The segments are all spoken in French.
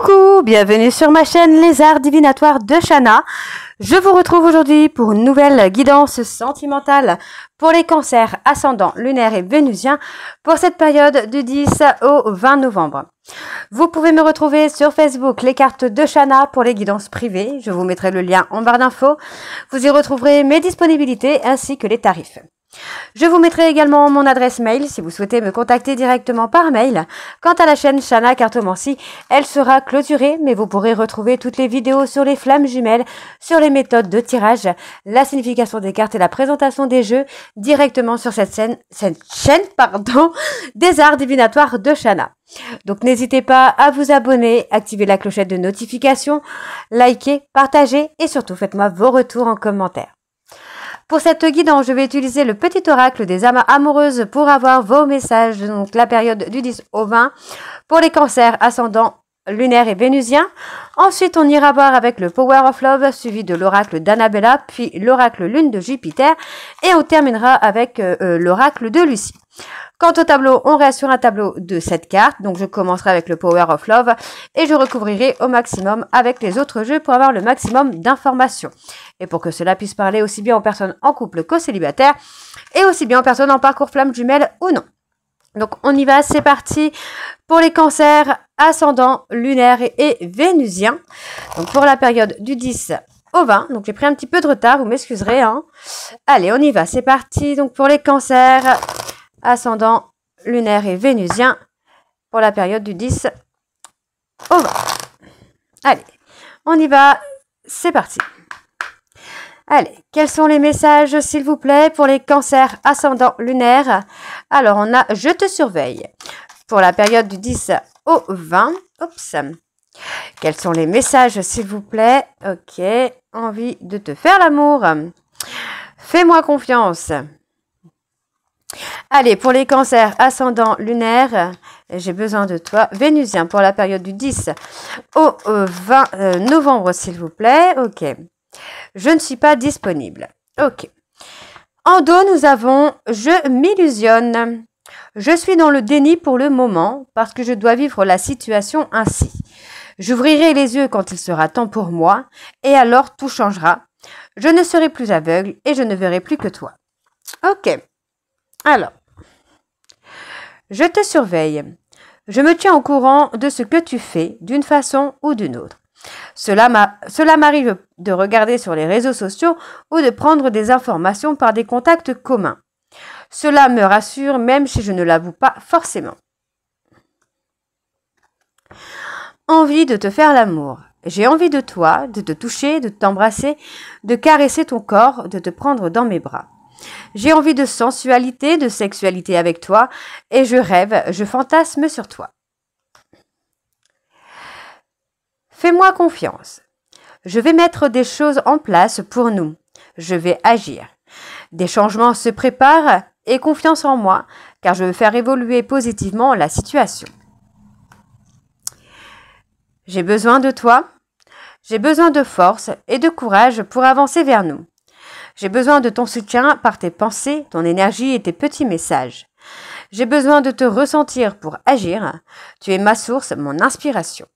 Coucou, bienvenue sur ma chaîne Les Arts Divinatoires de Shana. Je vous retrouve aujourd'hui pour une nouvelle guidance sentimentale pour les cancers ascendants, lunaires et vénusiens pour cette période du 10 au 20 novembre. Vous pouvez me retrouver sur Facebook, les cartes de Shana pour les guidances privées. Je vous mettrai le lien en barre d'infos. Vous y retrouverez mes disponibilités ainsi que les tarifs. Je vous mettrai également mon adresse mail si vous souhaitez me contacter directement par mail. Quant à la chaîne Shana Cartomancie, elle sera clôturée, mais vous pourrez retrouver toutes les vidéos sur les flammes jumelles, sur les méthodes de tirage, la signification des cartes et la présentation des jeux directement sur cette chaîne des Arts Divinatoires de Shana. Donc n'hésitez pas à vous abonner, activer la clochette de notification, liker, partager et surtout faites-moi vos retours en commentaire. Pour cette guidance, je vais utiliser le petit oracle des âmes amoureuses pour avoir vos messages, donc la période du 10 au 20, pour les cancers ascendants, lunaires et vénusiens. Ensuite, on ira voir avec le Power of Love, suivi de l'oracle d'Annabella, puis l'oracle Lune de Jupiter, et on terminera avec l'oracle de Lucie. Quant au tableau, on reste sur un tableau de 7 cartes, donc je commencerai avec le Power of Love et je recouvrirai au maximum avec les autres jeux pour avoir le maximum d'informations. Et pour que cela puisse parler aussi bien aux personnes en couple qu'aux célibataires et aussi bien aux personnes en parcours flamme jumelle ou non. Donc on y va, c'est parti pour les cancers ascendants, lunaires et vénusiens. Donc pour la période du 10 au 20, donc j'ai pris un petit peu de retard, vous m'excuserez. Allez, on y va, c'est parti. Donc pour les cancers ascendant, lunaire et vénusien pour la période du 10 au 20. Allez, on y va, c'est parti. Allez, quels sont les messages, s'il vous plaît, pour les cancers ascendant lunaire? Alors, on a « Je te surveille » pour la période du 10 au 20. Oups. Quels sont les messages, s'il vous plaît? Ok, envie de te faire l'amour. Fais-moi confiance. Allez, pour les cancers ascendants lunaires, j'ai besoin de toi. Vénusien pour la période du 10 au 20 novembre, s'il vous plaît. Ok. Je ne suis pas disponible. Ok. En dos, nous avons « Je m'illusionne ». Je suis dans le déni pour le moment parce que je dois vivre la situation ainsi. J'ouvrirai les yeux quand il sera temps pour moi et alors tout changera. Je ne serai plus aveugle et je ne verrai plus que toi. Ok. Alors, je te surveille. Je me tiens au courant de ce que tu fais d'une façon ou d'une autre. Cela m'arrive de regarder sur les réseaux sociaux ou de prendre des informations par des contacts communs. Cela me rassure même si je ne l'avoue pas forcément. Envie de te faire l'amour. J'ai envie de toi, de te toucher, de t'embrasser, de caresser ton corps, de te prendre dans mes bras. J'ai envie de sensualité, de sexualité avec toi et je rêve, je fantasme sur toi. Fais-moi confiance. Je vais mettre des choses en place pour nous. Je vais agir. Des changements se préparent et confiance en moi, car je veux faire évoluer positivement la situation. J'ai besoin de toi. J'ai besoin de force et de courage pour avancer vers nous. J'ai besoin de ton soutien par tes pensées, ton énergie et tes petits messages. J'ai besoin de te ressentir pour agir. Tu es ma source, mon inspiration.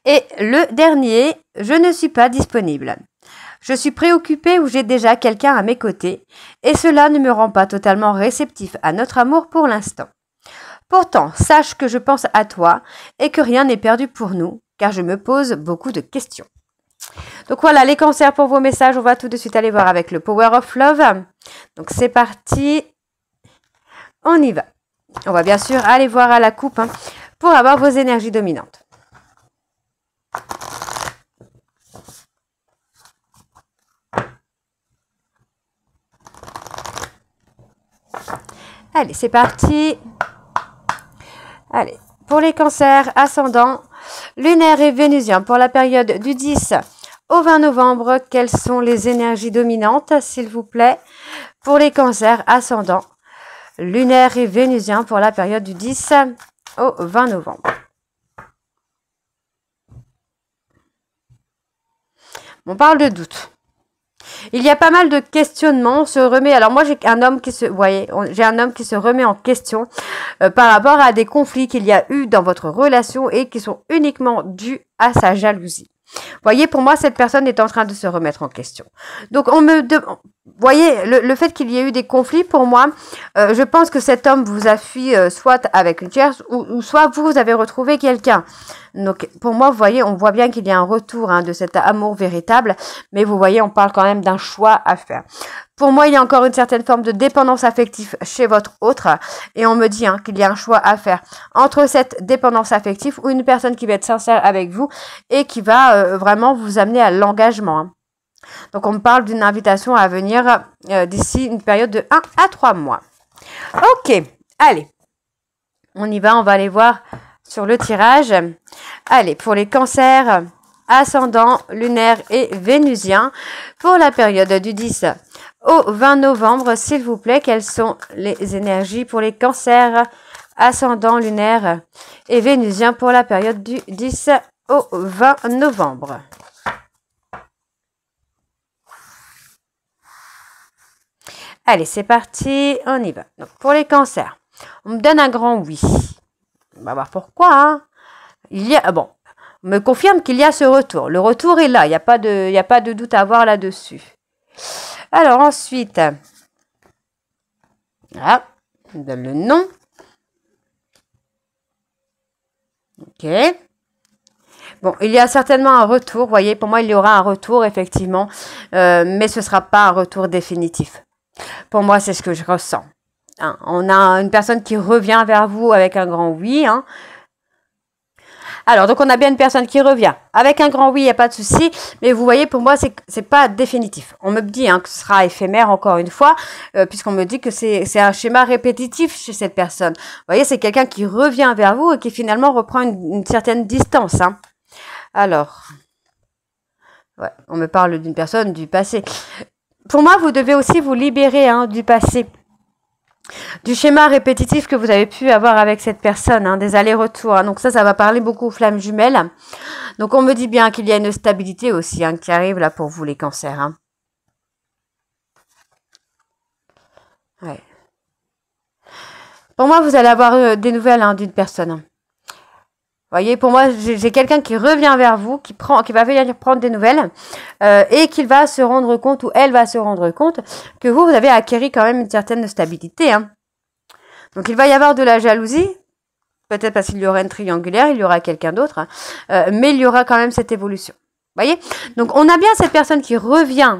Et le dernier, je ne suis pas disponible. Je suis préoccupée ou j'ai déjà quelqu'un à mes côtés et cela ne me rend pas totalement réceptif à notre amour pour l'instant. Pourtant, sache que je pense à toi et que rien n'est perdu pour nous car je me pose beaucoup de questions. Donc voilà les cancers pour vos messages. On va tout de suite aller voir avec le Power of Love. Donc c'est parti. On y va. On va bien sûr aller voir à la coupe pour avoir vos énergies dominantes. Allez, c'est parti. Allez, pour les cancers ascendants, lunaires et vénusiens, pour la période du 10 au 20 novembre, quelles sont les énergies dominantes, s'il vous plaît, pour les cancers ascendants, lunaires et vénusiens, pour la période du 10 au 20 novembre. On parle de doute. Il y a pas mal de questionnements, on se remet. Alors moi j'ai un homme qui se, voyez, j'ai un homme qui se remet en question. par rapport à des conflits qu'il y a eu dans votre relation et qui sont uniquement dus à sa jalousie. Voyez, pour moi, cette personne est en train de se remettre en question. Donc, voyez, le fait qu'il y ait eu des conflits, pour moi, je pense que cet homme vous a fui soit avec une tierce ou soit vous avez retrouvé quelqu'un. Donc, pour moi, vous voyez, on voit bien qu'il y a un retour de cet amour véritable, mais vous voyez, on parle quand même d'un choix à faire. Pour moi, il y a encore une certaine forme de dépendance affective chez votre autre, et on me dit qu'il y a un choix à faire entre cette dépendance affective ou une personne qui va être sincère avec vous et qui va vraiment vous amener à l'engagement. Donc, on me parle d'une invitation à venir d'ici une période de 1 à 3 mois. Ok, allez, on y va, on va aller voir sur le tirage. Allez, pour les cancers, ascendant, lunaire et vénusien, pour la période du 10 au 20 novembre, s'il vous plaît, quelles sont les énergies pour les cancers, ascendant, lunaire et vénusien pour la période du 10 au 20 novembre. Allez, c'est parti, on y va. Donc, pour les cancers, on me donne un grand oui. On va voir pourquoi. Il y a, on me confirme qu'il y a ce retour. Le retour est là, il n'y a pas de doute à avoir là-dessus. Alors ensuite, voilà, on me donne le nom. Ok. Bon, il y a certainement un retour, vous voyez, pour moi il y aura un retour effectivement, mais ce ne sera pas un retour définitif. Pour moi, c'est ce que je ressens. On a une personne qui revient vers vous avec un grand oui. Alors, donc on a bien une personne qui revient. Avec un grand oui, il n'y a pas de souci. Mais vous voyez, pour moi, c'est pas définitif. On me dit que ce sera éphémère encore une fois, puisqu'on me dit que c'est un schéma répétitif chez cette personne. Vous voyez, c'est quelqu'un qui revient vers vous et qui finalement reprend une certaine distance. Alors, ouais, on me parle d'une personne du passé. Pour moi, vous devez aussi vous libérer du passé. Du schéma répétitif que vous avez pu avoir avec cette personne, des allers-retours. Donc ça va parler beaucoup aux flammes jumelles. Donc on me dit bien qu'il y a une stabilité aussi qui arrive là pour vous les cancers. Ouais. Pour moi, vous allez avoir des nouvelles d'une personne. Vous voyez, pour moi, j'ai quelqu'un qui revient vers vous, qui va venir prendre des nouvelles et qu'il va se rendre compte, ou elle va se rendre compte, que vous avez acquis quand même une certaine stabilité. Donc, il va y avoir de la jalousie, peut-être parce qu'il y aura une triangulaire, il y aura quelqu'un d'autre, mais il y aura quand même cette évolution. Vous voyez? Donc, on a bien cette personne qui revient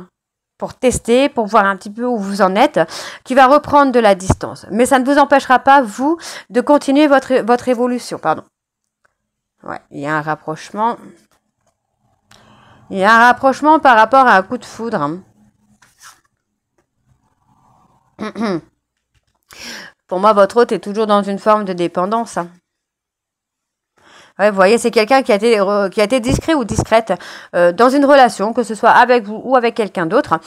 pour tester, pour voir un petit peu où vous en êtes, qui va reprendre de la distance. Mais ça ne vous empêchera pas, vous, de continuer votre évolution. Pardon. Ouais, il y a un rapprochement. Il y a un rapprochement par rapport à un coup de foudre. Pour moi, votre hôte est toujours dans une forme de dépendance. Ouais, vous voyez, c'est quelqu'un qui a été discret ou discrète dans une relation, que ce soit avec vous ou avec quelqu'un d'autre,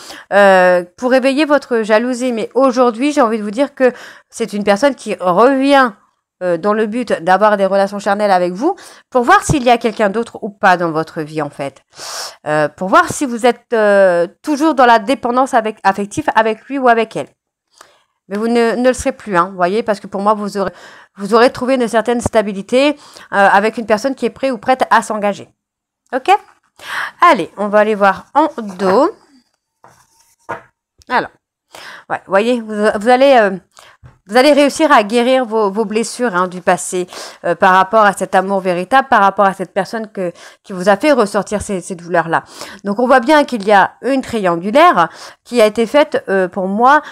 pour éveiller votre jalousie. Mais aujourd'hui, j'ai envie de vous dire que c'est une personne qui revient dans le but d'avoir des relations charnelles avec vous, pour voir s'il y a quelqu'un d'autre ou pas dans votre vie, en fait. Pour voir si vous êtes toujours dans la dépendance affective avec lui ou avec elle. Mais vous ne le serez plus, vous voyez, parce que pour moi, vous aurez trouvé une certaine stabilité avec une personne qui est prête ou prête à s'engager. Ok? Allez, on va aller voir en dos. Alors, ouais, vous voyez, vous allez réussir à guérir vos blessures du passé par rapport à cet amour véritable, par rapport à cette personne qui vous a fait ressortir ces douleurs-là. Donc, on voit bien qu'il y a une triangulaire qui a été faite pour moi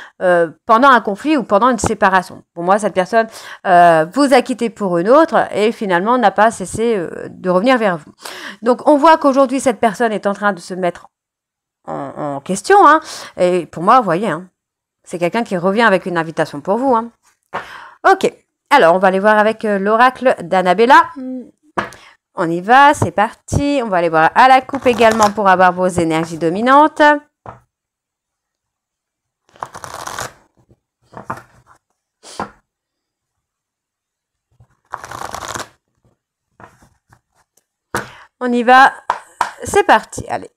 pendant un conflit ou pendant une séparation. Pour moi, cette personne vous a quitté pour une autre et finalement n'a pas cessé de revenir vers vous. Donc, on voit qu'aujourd'hui, cette personne est en train de se mettre en question. Et pour moi, vous voyez, c'est quelqu'un qui revient avec une invitation pour vous. Ok, alors on va aller voir avec l'oracle d'Annabella. On y va, c'est parti. On va aller voir à la coupe également pour avoir vos énergies dominantes. On y va, c'est parti, allez.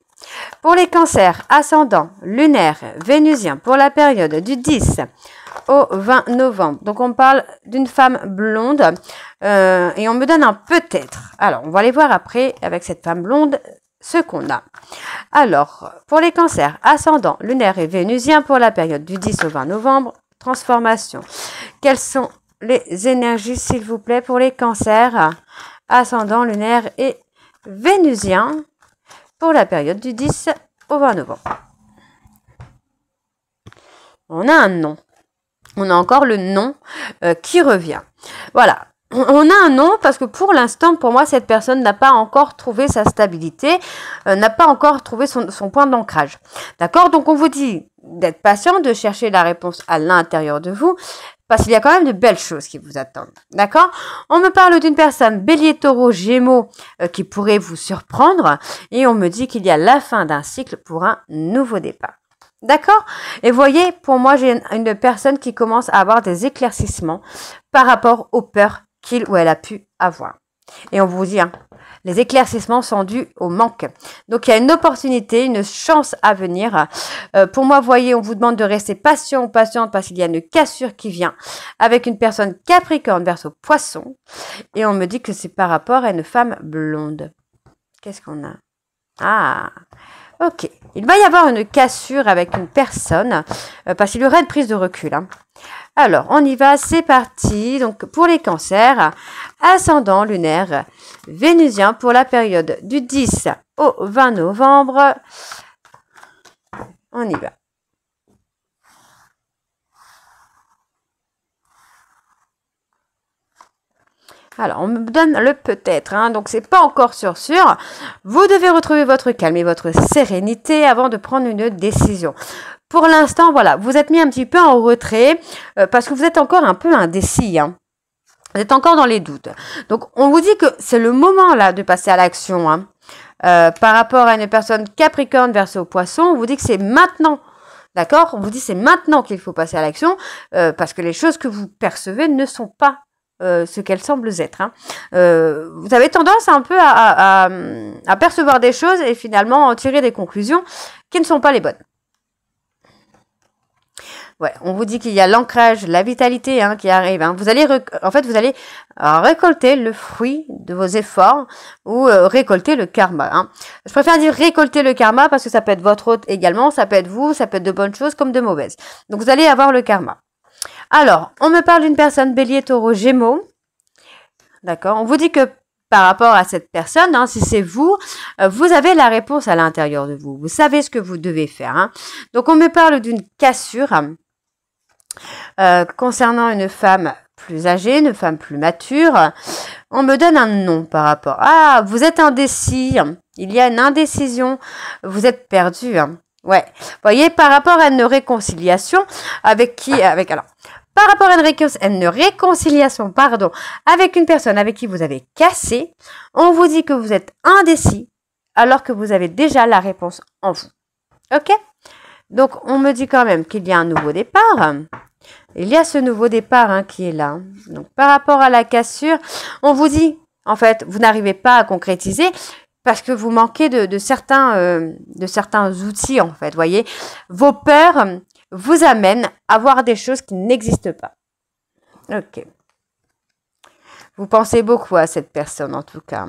Pour les cancers, ascendant, lunaire, vénusien, pour la période du 10 au 20 novembre. Donc, on parle d'une femme blonde et on me donne un peut-être. Alors, on va aller voir après avec cette femme blonde ce qu'on a. Alors, pour les cancers, ascendant lunaire et vénusien pour la période du 10 au 20 novembre, transformation. Quelles sont les énergies, s'il vous plaît, pour les cancers, ascendant lunaire et vénusien pour la période du 10 au 20 novembre? On a un nom. On a encore le nom qui revient. Voilà. On a un nom parce que pour l'instant, pour moi, cette personne n'a pas encore trouvé sa stabilité, n'a pas encore trouvé son point d'ancrage. D'accord? Donc, on vous dit d'être patient, de chercher la réponse à l'intérieur de vous, parce qu'il y a quand même de belles choses qui vous attendent. D'accord? On me parle d'une personne bélier, taureau, gémeaux qui pourrait vous surprendre et on me dit qu'il y a la fin d'un cycle pour un nouveau départ. D'accord? Et voyez, pour moi, j'ai une personne qui commence à avoir des éclaircissements par rapport aux peurs qu'il ou elle a pu avoir. Et on vous dit, hein, les éclaircissements sont dus au manque. Donc, il y a une opportunité, une chance à venir. Pour moi, voyez, on vous demande de rester patient ou patiente parce qu'il y a une cassure qui vient avec une personne Capricorne verseau poisson. Et on me dit que c'est par rapport à une femme blonde. Qu'est-ce qu'on a? Ah, ok. Il va y avoir une cassure avec une personne parce qu'il y aura une prise de recul. Hein. Alors, on y va, c'est parti. Donc, pour les cancers, ascendant lunaire, vénusien pour la période du 10 au 20 novembre. On y va. Alors, on me donne le peut-être, hein, donc c'est pas encore sûr. Vous devez retrouver votre calme et votre sérénité avant de prendre une décision. Pour l'instant, voilà, vous êtes mis un petit peu en retrait parce que vous êtes encore un peu indécis. Hein. Vous êtes encore dans les doutes. Donc, on vous dit que c'est le moment là de passer à l'action. Hein. Par rapport à une personne Capricorne verseau poisson, on vous dit que c'est maintenant. D'accord? On vous dit que c'est maintenant qu'il faut passer à l'action parce que les choses que vous percevez ne sont pas ce qu'elles semblent être. Hein. Vous avez tendance un peu à percevoir des choses et finalement en tirer des conclusions qui ne sont pas les bonnes. Ouais, on vous dit qu'il y a l'ancrage, la vitalité hein, qui arrive. Hein. Vous allez récolter le fruit de vos efforts ou récolter le karma. Hein. Je préfère dire récolter le karma parce que ça peut être votre hôte également, ça peut être vous, ça peut être de bonnes choses comme de mauvaises. Donc vous allez avoir le karma. Alors, on me parle d'une personne bélier, taureau, gémeaux. D'accord? On vous dit que par rapport à cette personne, hein, si c'est vous, vous avez la réponse à l'intérieur de vous. Vous savez ce que vous devez faire. Hein. Donc, on me parle d'une cassure concernant une femme plus âgée, une femme plus mature. On me donne un nom par rapport. Ah, vous êtes indécis. Il y a une indécision. Vous êtes perdu. Hein. Ouais. Vous voyez, par rapport à une réconciliation par rapport à une réconciliation, avec une personne avec qui vous avez cassé, on vous dit que vous êtes indécis alors que vous avez déjà la réponse en vous. Ok? Donc, on me dit quand même qu'il y a un nouveau départ. Il y a ce nouveau départ hein, qui est là. Donc, par rapport à la cassure, on vous dit, en fait, vous n'arrivez pas à concrétiser parce que vous manquez de certains outils, en fait. Voyez, vos peurs vous amènent à voir des choses qui n'existent pas. Ok. Vous pensez beaucoup à cette personne, en tout cas.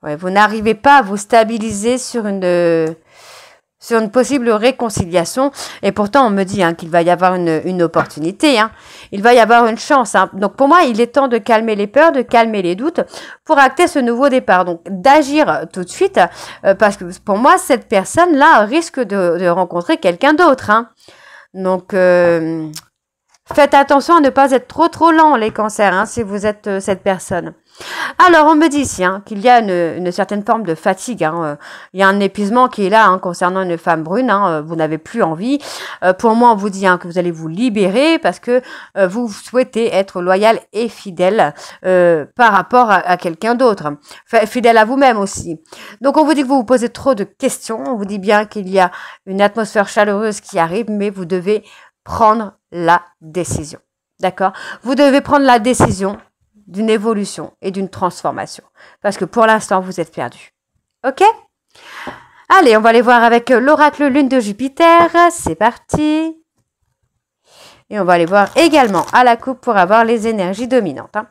Ouais, vous n'arrivez pas à vous stabiliser sur une possible réconciliation. Et pourtant, on me dit hein, qu'il va y avoir une opportunité. Hein. Il va y avoir une chance. Hein. Donc, pour moi, il est temps de calmer les peurs, de calmer les doutes pour acter ce nouveau départ. Donc, d'agir tout de suite. Parce que pour moi, cette personne-là risque de rencontrer quelqu'un d'autre. Hein. Donc, faites attention à ne pas être trop lent, les cancers, hein, si vous êtes cette personne. Alors, on me dit ici hein, qu'il y a une certaine forme de fatigue. Hein, il y a un épuisement qui est là hein, concernant une femme brune. Hein, vous n'avez plus envie. Pour moi, on vous dit hein, que vous allez vous libérer parce que vous souhaitez être loyal et fidèle par rapport à quelqu'un d'autre. Fidèle à vous-même aussi. Donc, on vous dit que vous vous posez trop de questions. On vous dit bien qu'il y a une atmosphère chaleureuse qui arrive, mais vous devez prendre la décision. D'accord? Vous devez prendre la décision d'une évolution et d'une transformation. Parce que pour l'instant, vous êtes perdu. Ok? Allez, on va aller voir avec l'oracle lune de Jupiter. C'est parti. Et on va aller voir également à la coupe pour avoir les énergies dominantes. Hein.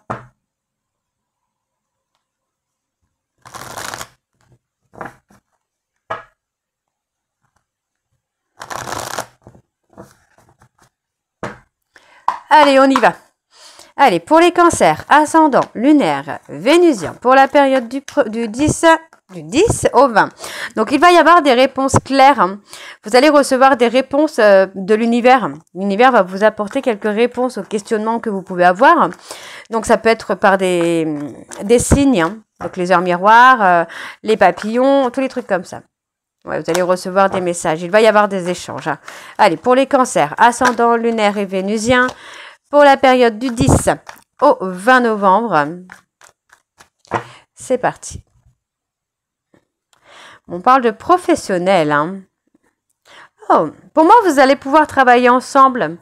Allez, on y va. Allez, pour les cancers, ascendant, lunaire, vénusien, pour la période du 10 au 20. Donc, il va y avoir des réponses claires. Hein. Vous allez recevoir des réponses de l'univers. L'univers va vous apporter quelques réponses aux questionnements que vous pouvez avoir. Donc, ça peut être par des signes. Hein. Donc, les heures miroirs, les papillons, tous les trucs comme ça. Ouais, vous allez recevoir des messages. Il va y avoir des échanges. Hein. Allez, pour les cancers, ascendant, lunaire et vénusien, pour la période du 10 au 20 novembre, c'est parti. On parle de professionnels. Hein. Oh, pour moi, vous allez pouvoir travailler ensemble.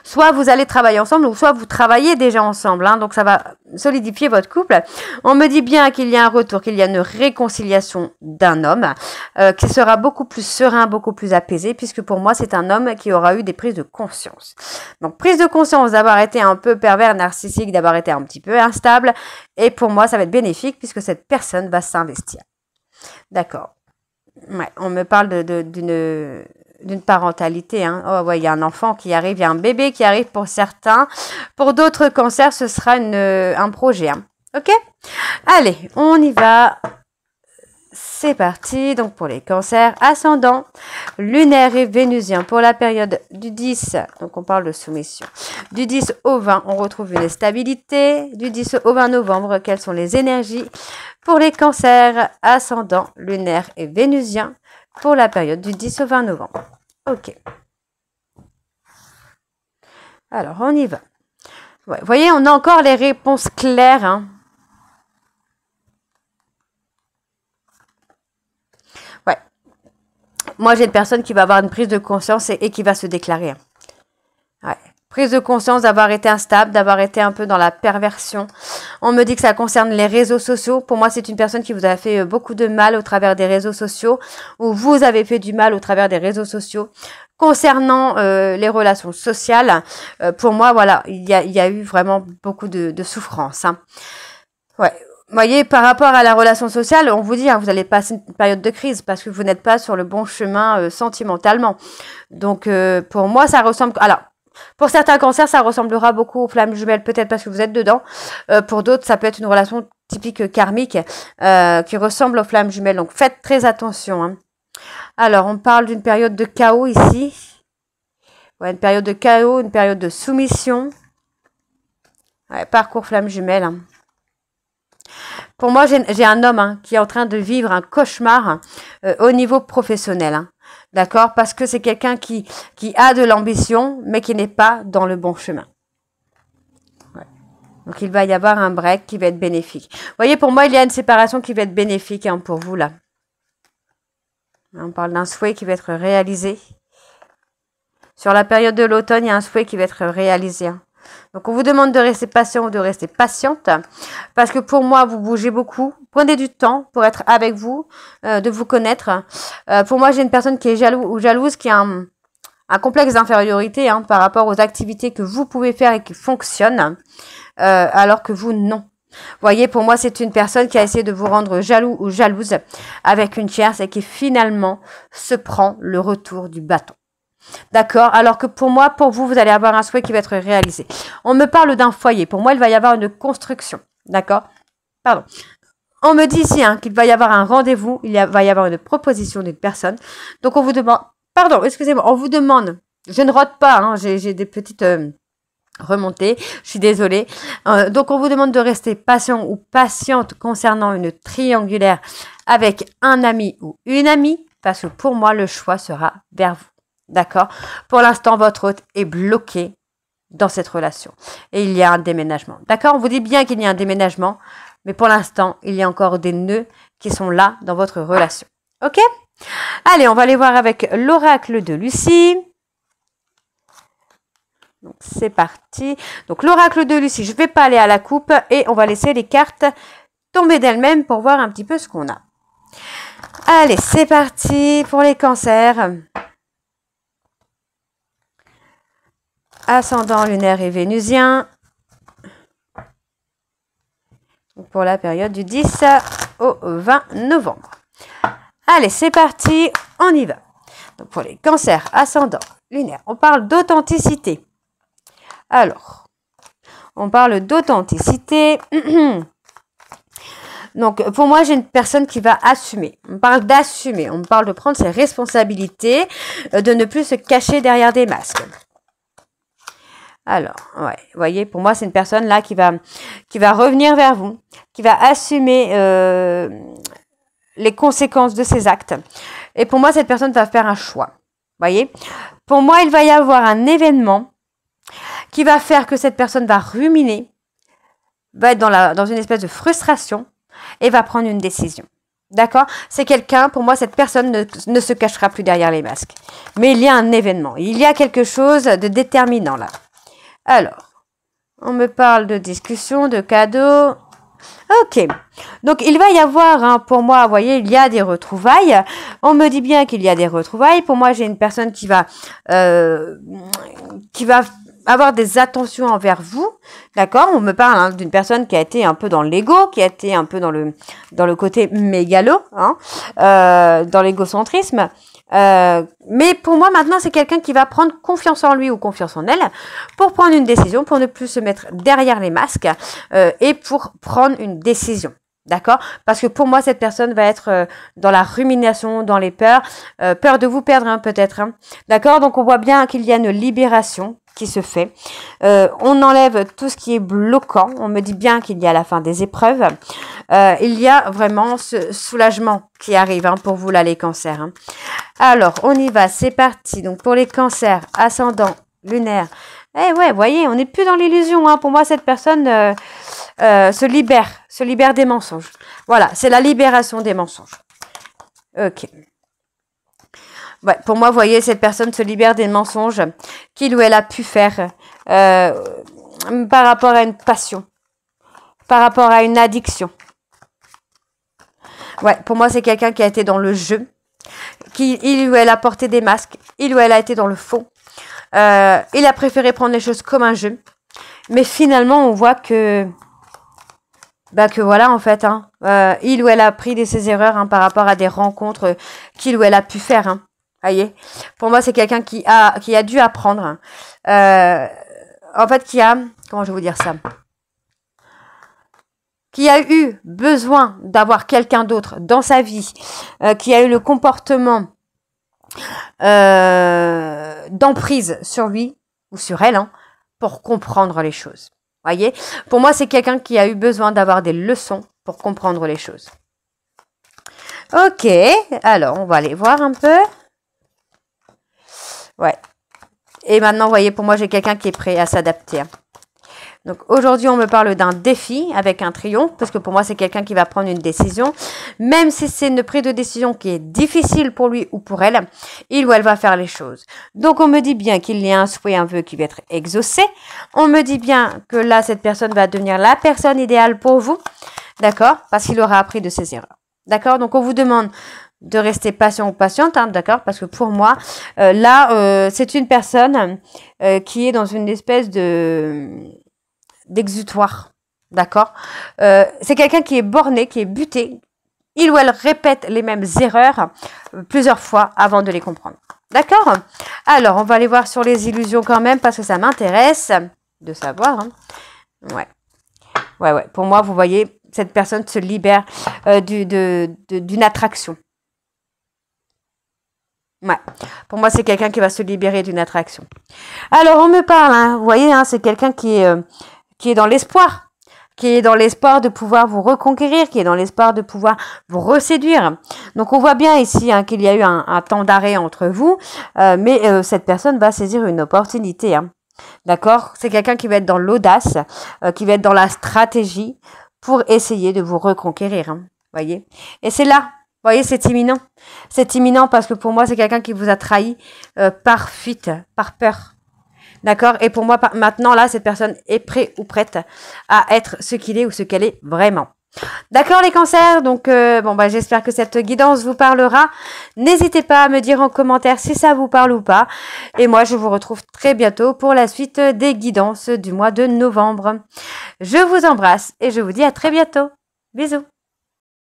Soit vous allez travailler ensemble, ou soit vous travaillez déjà ensemble. Hein, donc, ça va solidifier votre couple. On me dit bien qu'il y a un retour, qu'il y a une réconciliation d'un homme qui sera beaucoup plus serein, beaucoup plus apaisé, puisque pour moi, c'est un homme qui aura eu des prises de conscience. Donc, prise de conscience d'avoir été un peu pervers, narcissique, d'avoir été un petit peu instable. Et pour moi, ça va être bénéfique, puisque cette personne va s'investir. D'accord. Ouais, on me parle d'une parentalité. Hein. Oh, ouais, il y a un enfant qui arrive, il y a un bébé qui arrive pour certains. Pour d'autres cancers, ce sera un projet. Hein. OK? Allez, on y va. C'est parti. Donc, pour les cancers, ascendant, lunaire et vénusien. Pour la période du 10, donc on parle de soumission. Du 10 au 20, on retrouve une stabilité. Du 10 au 20 novembre, quelles sont les énergies pour les cancers, ascendant, lunaire et vénusien pour la période du 10 au 20 novembre. OK. Alors, on y va. Ouais, vous voyez, on a encore les réponses claires. Hein. Ouais. Moi, j'ai une personne qui va avoir une prise de conscience et qui va se déclarer. Hein. Ouais. Prise de conscience d'avoir été instable, d'avoir été un peu dans la perversion. On me dit que ça concerne les réseaux sociaux. Pour moi, c'est une personne qui vous a fait beaucoup de mal au travers des réseaux sociaux, ou vous avez fait du mal au travers des réseaux sociaux. Concernant les relations sociales, pour moi, voilà, il y a eu vraiment beaucoup de souffrance. Hein. Ouais. Vous voyez, par rapport à la relation sociale, on vous dit, hein, vous allez passer une période de crise parce que vous n'êtes pas sur le bon chemin sentimentalement. Donc, pour moi, ça ressemble... Alors, pour certains cancers, ça ressemblera beaucoup aux flammes jumelles, peut-être parce que vous êtes dedans. Pour d'autres, ça peut être une relation typique karmique qui ressemble aux flammes jumelles. Donc, faites très attention. Hein. Alors, on parle d'une période de chaos ici. Ouais, une période de chaos, une période de soumission. Ouais, parcours flammes jumelles. Hein. Pour moi, j'ai un homme hein, qui est en train de vivre un cauchemar au niveau professionnel. Hein. D'accord? Parce que c'est quelqu'un qui a de l'ambition, mais qui n'est pas dans le bon chemin. Ouais. Donc, il va y avoir un break qui va être bénéfique. Vous voyez, pour moi, il y a une séparation qui va être bénéfique hein, pour vous, là. On parle d'un souhait qui va être réalisé. Sur la période de l'automne, il y a un souhait qui va être réalisé. Hein. Donc, on vous demande de rester patient ou de rester patiente. Parce que pour moi, vous bougez beaucoup. Prenez du temps pour être avec vous, de vous connaître. Pour moi, j'ai une personne qui est jaloux ou jalouse, qui a un complexe d'infériorité hein, par rapport aux activités que vous pouvez faire et qui fonctionnent, alors que vous, non. Vous voyez, pour moi, c'est une personne qui a essayé de vous rendre jaloux ou jalouse avec une tierce et qui finalement se prend le retour du bâton. D'accord? Alors que pour moi, pour vous, vous allez avoir un souhait qui va être réalisé. On me parle d'un foyer. Pour moi, il va y avoir une construction. D'accord? Pardon. On me dit ici hein, qu'il va y avoir un rendez-vous. Va y avoir une proposition d'une personne. Donc, on vous demande... Pardon, excusez-moi. On vous demande... Je ne rote pas. Hein, j'ai des petites... remonter, je suis désolée. Donc, on vous demande de rester patient ou patiente concernant une triangulaire avec un ami ou une amie, parce que pour moi, le choix sera vers vous. D'accord? Pour l'instant, votre hôte est bloqué dans cette relation. Et il y a un déménagement. D'accord? On vous dit bien qu'il y a un déménagement, mais pour l'instant, il y a encore des nœuds qui sont là dans votre relation. OK? Allez, on va aller voir avec l'oracle de Lucie. Donc, c'est parti. Donc, l'oracle de Lucie, je ne vais pas aller à la coupe et on va laisser les cartes tomber d'elles-mêmes pour voir un petit peu ce qu'on a. Allez, c'est parti pour les cancers. Ascendant lunaire et vénusien. Pour la période du 10 au 20 novembre. Allez, c'est parti, on y va. Donc pour les cancers ascendant lunaire, on parle d'authenticité. Alors, on parle d'authenticité. Donc, pour moi, j'ai une personne qui va assumer. On parle d'assumer. On parle de prendre ses responsabilités, de ne plus se cacher derrière des masques. Alors, ouais, vous voyez, pour moi, c'est une personne là qui va revenir vers vous, qui va assumer les conséquences de ses actes. Et pour moi, cette personne va faire un choix. Vous voyez, pour moi, il va y avoir un événement qui va faire que cette personne va ruminer, va être dans une espèce de frustration et va prendre une décision. D'accord? C'est quelqu'un, pour moi, cette personne ne se cachera plus derrière les masques. Mais il y a un événement, il y a quelque chose de déterminant là. Alors, on me parle de discussion, de cadeaux. Ok, donc il va y avoir, pour moi, vous voyez, il y a des retrouvailles. On me dit bien qu'il y a des retrouvailles. Pour moi, j'ai une personne qui va avoir des attentions envers vous, d'accord? On me parle d'une personne qui a été un peu dans l'ego, qui a été un peu dans le côté mégalo, dans l'égocentrisme. Mais pour moi, maintenant, c'est quelqu'un qui va prendre confiance en lui ou confiance en elle pour prendre une décision, pour ne plus se mettre derrière les masques et pour prendre une décision. D'accord? Parce que pour moi, cette personne va être dans la rumination, dans les peurs, peur de vous perdre peut-être. D'accord? Donc, on voit bien qu'il y a une libération qui se fait. On enlève tout ce qui est bloquant. On me dit bien qu'il y a la fin des épreuves. Il y a vraiment ce soulagement qui arrive pour vous là, les cancers. Alors, on y va. C'est parti. Donc, pour les cancers, ascendant, lunaire. Eh ouais, vous voyez, on n'est plus dans l'illusion. Pour moi, cette personne se libère des mensonges. Voilà, c'est la libération des mensonges. Ok. Ouais, pour moi, vous voyez, cette personne se libère des mensonges qu'il ou elle a pu faire par rapport à une passion, par rapport à une addiction. Ouais, pour moi, c'est quelqu'un qui a été dans le jeu, il ou elle a porté des masques, il ou elle a été dans le faux. Il a préféré prendre les choses comme un jeu. Mais finalement, on voit que voilà, en fait, il ou elle a appris de ses erreurs par rapport à des rencontres qu'il ou elle a pu faire. Voyez, pour moi, c'est quelqu'un qui a dû apprendre. En fait, comment je vais vous dire ça? Qui a eu besoin d'avoir quelqu'un d'autre dans sa vie, qui a eu le comportement d'emprise sur lui ou sur elle, pour comprendre les choses. Voyez, pour moi, c'est quelqu'un qui a eu besoin d'avoir des leçons pour comprendre les choses. Ok, alors, on va aller voir un peu. Ouais. Et maintenant, vous voyez, pour moi, j'ai quelqu'un qui est prêt à s'adapter. Donc, aujourd'hui, on me parle d'un défi avec un triomphe, parce que pour moi, c'est quelqu'un qui va prendre une décision. Même si c'est une prise de décision qui est difficile pour lui ou pour elle, il ou elle va faire les choses. Donc, on me dit bien qu'il y a un souhait, un vœu qui va être exaucé. On me dit bien que là, cette personne va devenir la personne idéale pour vous. D'accord? Parce qu'il aura appris de ses erreurs. D'accord? Donc, on vous demande de rester patient ou patiente, d'accord? Parce que pour moi, là, c'est une personne qui est dans une espèce d'exutoire, d'accord? C'est quelqu'un qui est borné, qui est buté. Il ou elle répète les mêmes erreurs plusieurs fois avant de les comprendre. D'accord? Alors, on va aller voir sur les illusions quand même, parce que ça m'intéresse de savoir. Ouais. Pour moi, vous voyez, cette personne se libère d'une attraction. Ouais, pour moi, c'est quelqu'un qui va se libérer d'une attraction. Alors, on me parle, vous voyez, c'est quelqu'un qui est dans l'espoir, de pouvoir vous reconquérir, qui est dans l'espoir de pouvoir vous reséduire. Donc, on voit bien ici qu'il y a eu un temps d'arrêt entre vous, mais cette personne va saisir une opportunité. D'accord? C'est quelqu'un qui va être dans l'audace, qui va être dans la stratégie pour essayer de vous reconquérir. Voyez? Et c'est là. Vous voyez, c'est imminent. C'est imminent parce que pour moi, c'est quelqu'un qui vous a trahi par fuite, par peur. D'accord? Et pour moi, maintenant, là, cette personne est prête ou prête à être ce qu'il est ou ce qu'elle est vraiment. D'accord les cancers, donc j'espère que cette guidance vous parlera. N'hésitez pas à me dire en commentaire si ça vous parle ou pas. Et moi, je vous retrouve très bientôt pour la suite des guidances du mois de novembre. Je vous embrasse et je vous dis à très bientôt. Bisous.